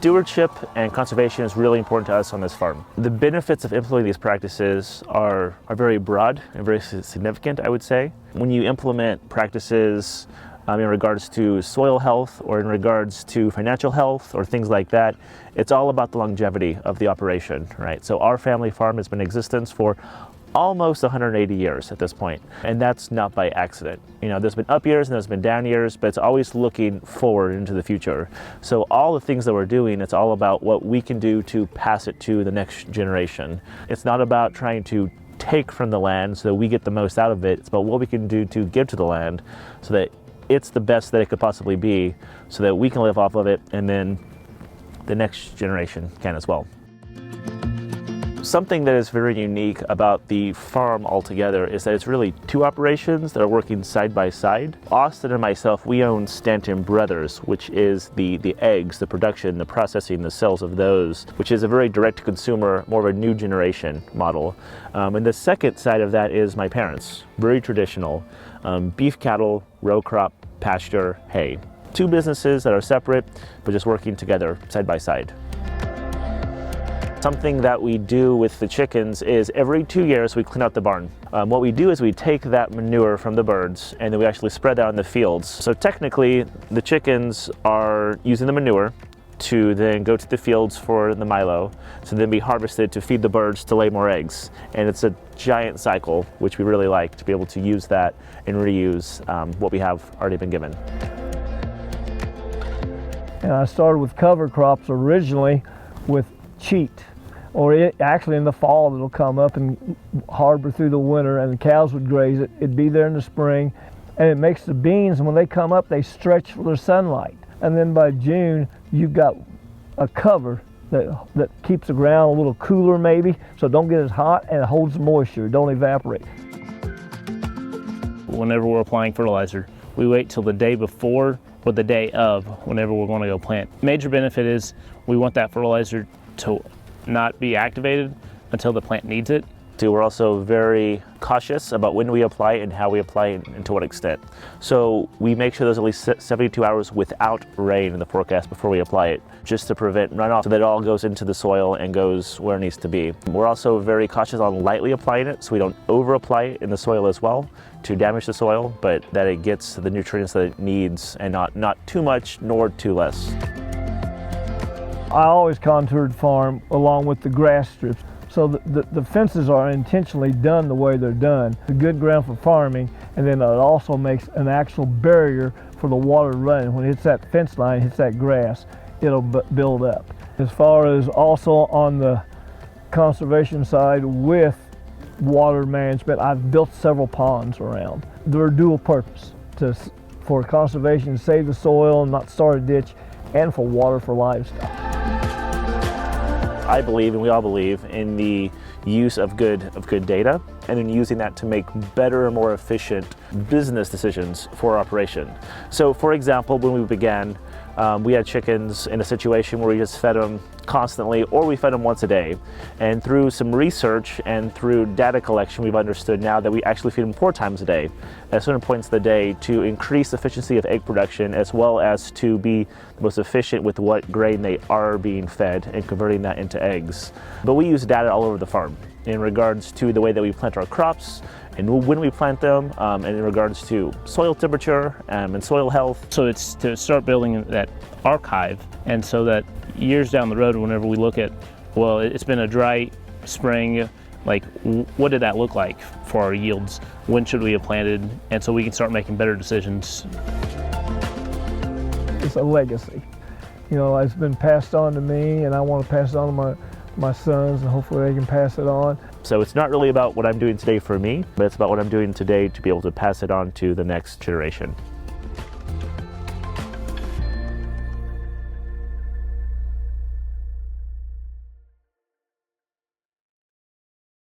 Stewardship and conservation is really important to us on this farm. The benefits of implementing these practices are very broad and very significant, I would say. When you implement practices in regards to soil health or in regards to financial health or things like that, it's all about the longevity of the operation, right? So our family farm has been in existence for almost 180 years at this point, and that's not by accident. You know, there's been up years and there's been down years, but it's always looking forward into the future. So all the things that we're doing, it's all about what we can do to pass it to the next generation. It's not about trying to take from the land so that we get the most out of it. It's about what we can do to give to the land so that it's the best that it could possibly be, so that we can live off of it and then the next generation can as well. Something that is very unique about the farm altogether is that it's really two operations that are working side by side. Austin and myself, we own Stanton Brothers, which is the eggs, the production, the processing, the sales of those, which is a very direct-to-consumer, more of a new generation model. And the second side of that is my parents, very traditional, beef cattle, row crop, pasture, hay. Two businesses that are separate, but just working together side by side. Something that we do with the chickens is every 2 years we clean out the barn. What we do is we take that manure from the birds and then we actually spread that on the fields. So technically the chickens are using the manure to then go to the fields for the milo, to then be harvested to feed the birds to lay more eggs. And it's a giant cycle, which we really like, to be able to use that and reuse what we have already been given. And I started with cover crops originally with cheat. Or actually in the fall it'll come up and harbor through the winter and the cows would graze it. It'd be there in the spring and it makes the beans, and when they come up they stretch for their sunlight. And then by June you've got a cover that keeps the ground a little cooler maybe, so it don't get as hot, and it holds the moisture, don't evaporate. Whenever we're applying fertilizer, we wait till the day before or the day of whenever we're going to go plant. Major benefit is we want that fertilizer to not be activated until the plant needs it. We're also very cautious about when we apply it and how we apply it and to what extent. So we make sure there's at least 72 hours without rain in the forecast before we apply it, just to prevent runoff so that it all goes into the soil and goes where it needs to be. We're also very cautious on lightly applying it, so we don't over apply it in the soil as well to damage the soil, but that it gets the nutrients that it needs and not too much nor too less. I always contoured farm along with the grass strips. So the fences are intentionally done the way they're done. It's a good ground for farming, and then it also makes an actual barrier for the water running. When it hits that fence line, hits that grass, it'll build up. As far as also on the conservation side with water management, I've built several ponds around. They're dual purpose, for conservation, save the soil, not start a ditch, and for water for livestock. I believe, and we all believe, in the use of good data, and in using that to make better and more efficient business decisions for our operation. So for example, when we began, we had chickens in a situation where we just fed them constantly, or we fed them once a day. And through some research and through data collection, we've understood now that we actually feed them 4 times a day at certain points of the day to increase efficiency of egg production, as well as to be the most efficient with what grain they are being fed and converting that into eggs. But we use data all over the farm in regards to the way that we plant our crops and when we plant them, and in regards to soil temperature and soil health. So it's to start building that archive, and so that years down the road, whenever we look at, well, it's been a dry spring, like what did that look like for our yields? When should we have planted? And so we can start making better decisions. It's a legacy. You know, it's been passed on to me, and I want to pass it on to my sons, and hopefully they can pass it on. So it's not really about what I'm doing today for me, but it's about what I'm doing today to be able to pass it on to the next generation.